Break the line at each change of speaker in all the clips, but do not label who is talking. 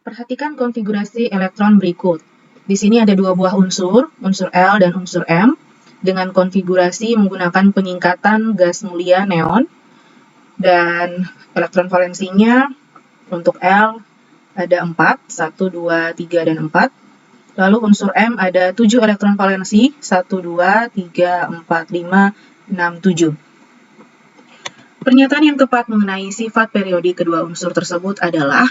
Perhatikan konfigurasi elektron berikut. Di sini ada dua buah unsur L dan unsur M, dengan konfigurasi menggunakan penyingkatan gas mulia neon, dan elektron valensinya untuk L ada 4, 1, 2, 3, dan 4. Lalu unsur M ada 7 elektron valensi, 1, 2, 3, 4, 5, 6, 7. Pernyataan yang tepat mengenai sifat periodik kedua unsur tersebut adalah ...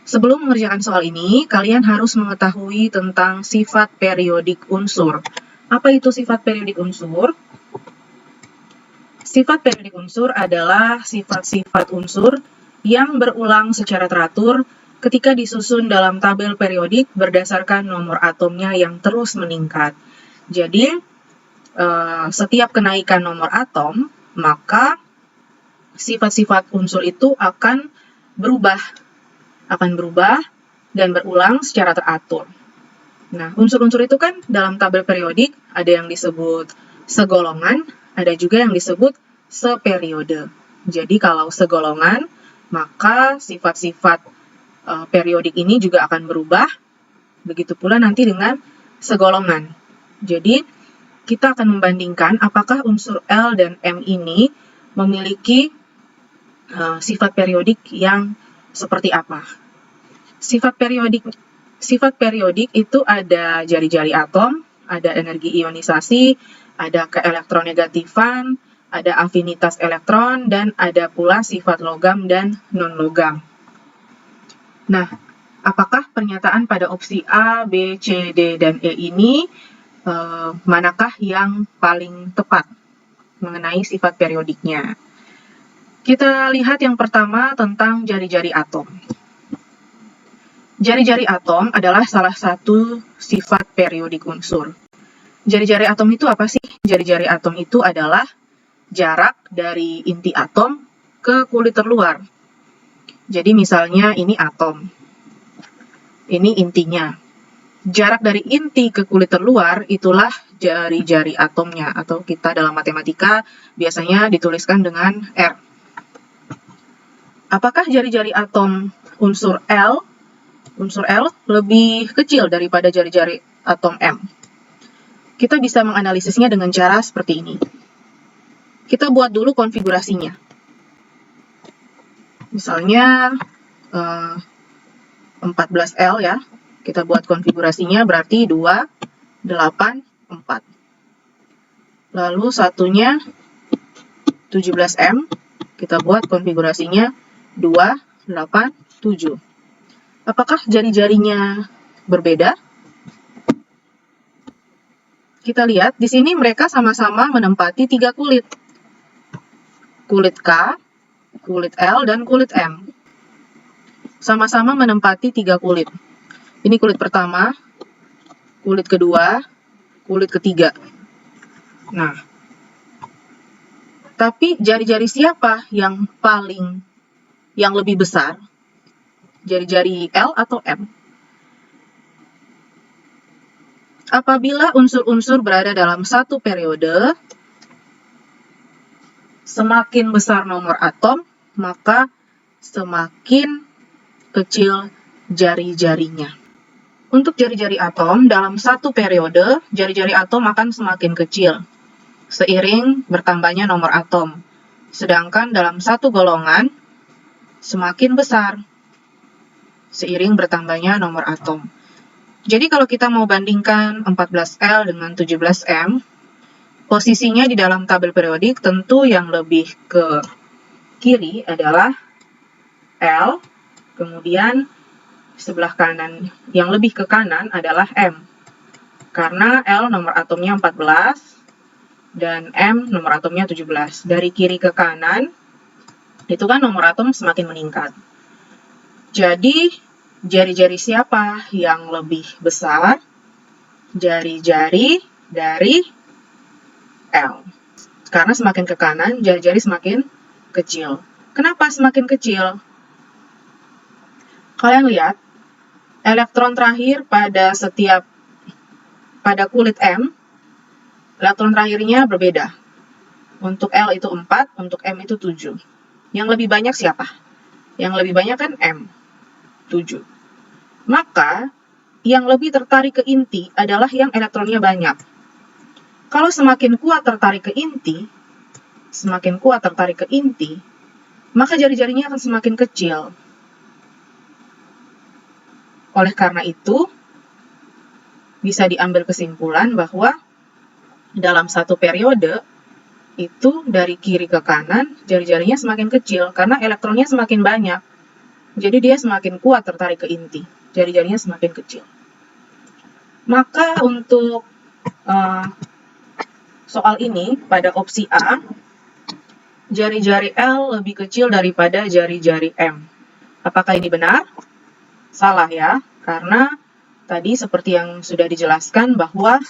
Sebelum mengerjakan soal ini, kalian harus mengetahui tentang sifat periodik unsur. Apa itu sifat periodik unsur? Sifat periodik unsur adalah sifat-sifat unsur yang berulang secara teratur ketika disusun dalam tabel periodik berdasarkan nomor atomnya yang terus meningkat. Jadi, setiap kenaikan nomor atom, maka sifat-sifat unsur itu akan berubah dan berulang secara teratur. Nah, unsur-unsur itu kan dalam tabel periodik ada yang disebut segolongan, ada juga yang disebut seperiode. Jadi kalau segolongan, maka sifat-sifat periodik ini juga akan berubah, begitu pula nanti dengan segolongan. Jadi kita akan membandingkan apakah unsur L dan M ini memiliki sifat periodik yang seperti apa. Sifat periodik itu ada jari-jari atom, ada energi ionisasi, ada keelektronegatifan, ada afinitas elektron, dan ada pula sifat logam dan non-logam. Nah, apakah pernyataan pada opsi A, B, C, D, dan E ini manakah yang paling tepat mengenai sifat periodiknya? Kita lihat yang pertama tentang jari-jari atom. Jari-jari atom adalah salah satu sifat periodik unsur. Jari-jari atom itu apa sih? Jari-jari atom itu adalah jarak dari inti atom ke kulit terluar. Jadi misalnya ini atom. Ini intinya. Jarak dari inti ke kulit terluar itulah jari-jari atomnya, atau kita dalam matematika biasanya dituliskan dengan R. Apakah jari-jari atom unsur L lebih kecil daripada jari-jari atom M? Kita bisa menganalisisnya dengan cara seperti ini. Kita buat dulu konfigurasinya. Misalnya 14L ya. Kita buat konfigurasinya berarti 2, 8, 4. Lalu satunya 17M. Kita buat konfigurasinya 2, 8, 7. Apakah jari-jarinya berbeda? Kita lihat, di sini mereka sama-sama menempati 3 kulit. Kulit K, kulit L, dan kulit M. Sama-sama menempati 3 kulit. Ini kulit pertama, kulit kedua, kulit ketiga. Nah, tapi jari-jari siapa yang lebih besar? Jari-jari L atau M? Apabila unsur-unsur berada dalam satu periode, semakin besar nomor atom, maka semakin kecil jari-jarinya. Untuk jari-jari atom dalam satu periode, jari-jari atom akan semakin kecil seiring bertambahnya nomor atom. Sedangkan dalam satu golongan, semakin besar seiring bertambahnya nomor atom. Jadi kalau kita mau bandingkan 14L dengan 17M, posisinya di dalam tabel periodik tentu yang lebih ke kiri adalah L, kemudian sebelah kanan, yang lebih ke kanan adalah M. Karena L nomor atomnya 14 dan M nomor atomnya 17. Dari kiri ke kanan, itu kan nomor atom semakin meningkat. Jadi, jari-jari siapa yang lebih besar? Jari-jari dari L. Karena semakin ke kanan, jari-jari semakin kecil. Kenapa semakin kecil? Kalian lihat, elektron terakhir pada kulit M, elektron terakhirnya berbeda. Untuk L itu 4, untuk M itu 7. Yang lebih banyak siapa? Yang lebih banyak kan M. 7. Maka yang lebih tertarik ke inti adalah yang elektronnya banyak. Kalau semakin kuat tertarik ke inti, maka jari-jarinya akan semakin kecil. Oleh karena itu, bisa diambil kesimpulan bahwa dalam satu periode, itu dari kiri ke kanan, jari-jarinya semakin kecil karena elektronnya semakin banyak. Jadi dia semakin kuat tertarik ke inti, jari-jarinya semakin kecil. Maka untuk soal ini, pada opsi A, jari-jari L lebih kecil daripada jari-jari M. Apakah ini benar? Salah ya, karena tadi seperti yang sudah dijelaskan bahwa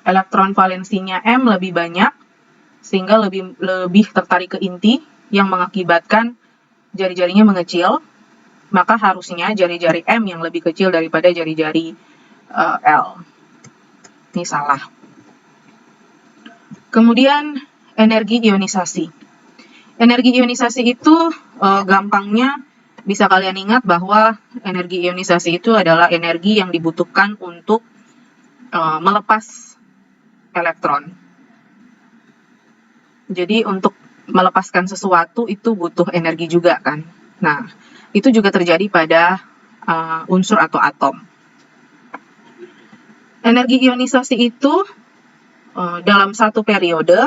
elektron valensinya M lebih banyak, sehingga lebih tertarik ke inti, yang mengakibatkan jari-jarinya mengecil, maka harusnya jari-jari M yang lebih kecil daripada jari-jari L. Ini salah. Kemudian energi ionisasi. Energi ionisasi itu gampangnya bisa kalian ingat bahwa energi ionisasi itu adalah energi yang dibutuhkan untuk melepas elektron. Jadi untuk melepaskan sesuatu itu butuh energi juga kan. Nah, itu juga terjadi pada unsur atau atom. Energi ionisasi itu dalam satu periode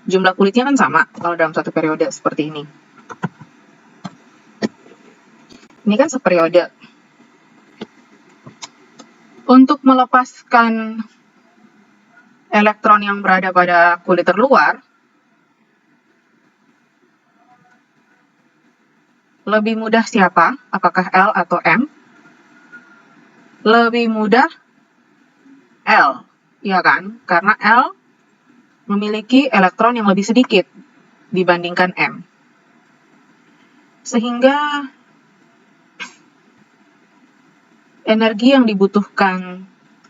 jumlah kulitnya kan sama kalau dalam satu periode seperti ini. Ini kan seperiode. Untuk melepaskan elektron yang berada pada kulit terluar, lebih mudah siapa? Apakah L atau M? Lebih mudah L, ya kan? Karena L memiliki elektron yang lebih sedikit dibandingkan M. Sehingga energi yang dibutuhkan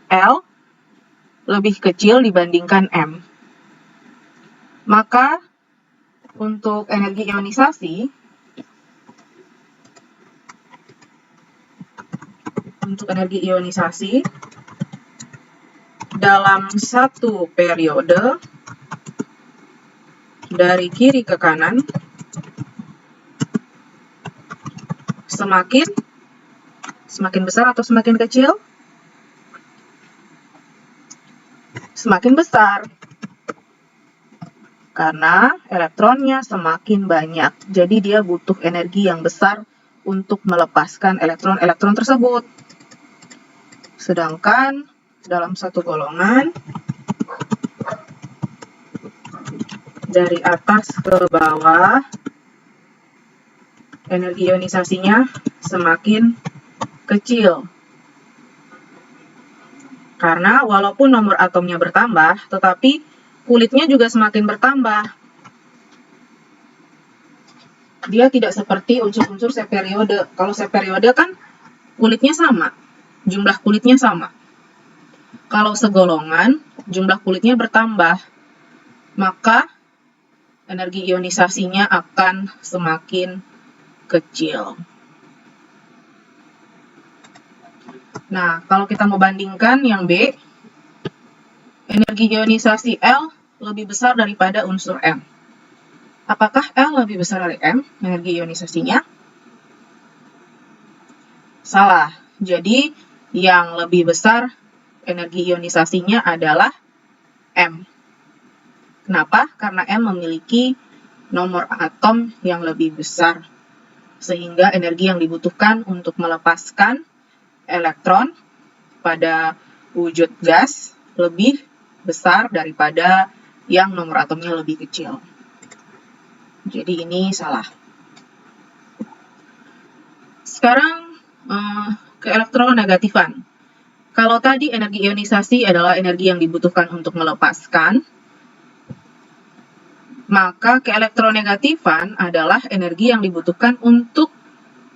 L lebih kecil dibandingkan M. Maka untuk energi ionisasi dalam satu periode dari kiri ke kanan semakin besar atau semakin kecil? Semakin besar. Karena elektronnya semakin banyak. Jadi dia butuh energi yang besar untuk melepaskan elektron-elektron tersebut. Sedangkan dalam satu golongan, dari atas ke bawah, energi ionisasinya semakin kecil. Karena walaupun nomor atomnya bertambah, tetapi kulitnya juga semakin bertambah. Dia tidak seperti unsur-unsur seperiode. Kalau seperiode kan kulitnya sama, jumlah kulitnya sama. Kalau segolongan, jumlah kulitnya bertambah, maka energi ionisasinya akan semakin kecil. Nah, kalau kita mau bandingkan yang B, energi ionisasi L lebih besar daripada unsur M. Apakah L lebih besar dari M, energi ionisasinya? Salah. Jadi, yang lebih besar energi ionisasinya adalah M. Kenapa? Karena M memiliki nomor atom yang lebih besar, sehingga energi yang dibutuhkan untuk melepaskan elektron pada wujud gas lebih besar daripada yang nomor atomnya lebih kecil. Jadi ini salah. Sekarang ke elektronegatifan. Kalau tadi energi ionisasi adalah energi yang dibutuhkan untuk melepaskan, maka keelektronegatifan adalah energi yang dibutuhkan untuk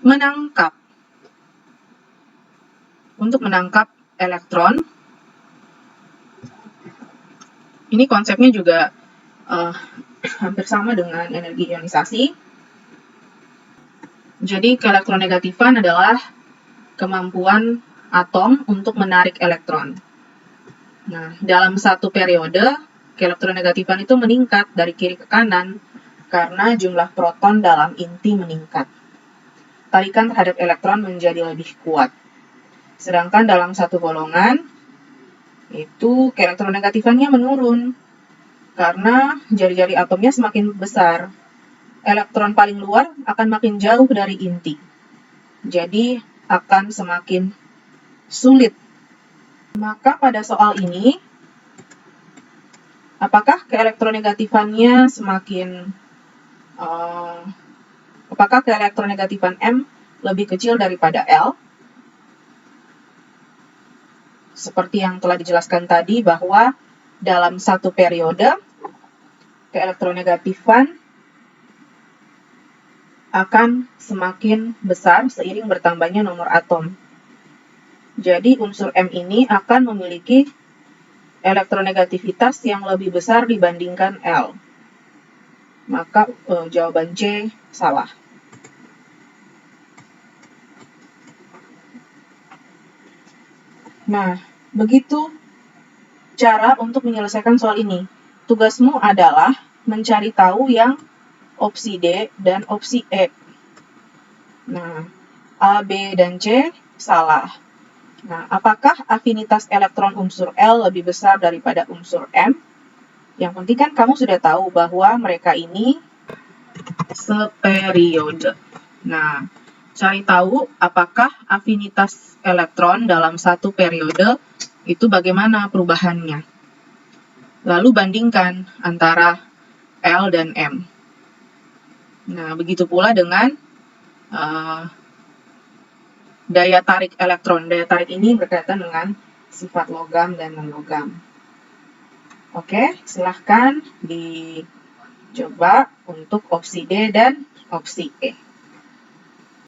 menangkap elektron. Ini konsepnya juga hampir sama dengan energi ionisasi. Jadi keelektronegatifan adalah kemampuan atom untuk menarik elektron. Nah, dalam satu periode, keelektronegatifan itu meningkat dari kiri ke kanan karena jumlah proton dalam inti meningkat. Tarikan terhadap elektron menjadi lebih kuat. Sedangkan dalam satu golongan, itu keelektronegatifannya menurun karena jari-jari atomnya semakin besar. Elektron paling luar akan makin jauh dari inti. Jadi akan semakin sulit. Maka pada soal ini, apakah keelektronegatifannya apakah keelektronegatifan M lebih kecil daripada L? Seperti yang telah dijelaskan tadi bahwa dalam satu periode, keelektronegatifan akan semakin besar seiring bertambahnya nomor atom. Jadi unsur M ini akan memiliki elektronegativitas yang lebih besar dibandingkan L. Maka jawaban C salah. Nah, begitu cara untuk menyelesaikan soal ini. Tugasmu adalah mencari tahu yang opsi D dan opsi E. Nah, A, B, dan C salah. Nah, apakah afinitas elektron unsur L lebih besar daripada unsur M? Yang penting kan kamu sudah tahu bahwa mereka ini seperiode. Nah, cari tahu apakah afinitas elektron dalam satu periode itu bagaimana perubahannya. Lalu bandingkan antara L dan M. Nah, begitu pula dengan daya tarik elektron. Daya tarik ini berkaitan dengan sifat logam dan non-logam. Oke, silahkan dicoba untuk opsi D dan opsi E.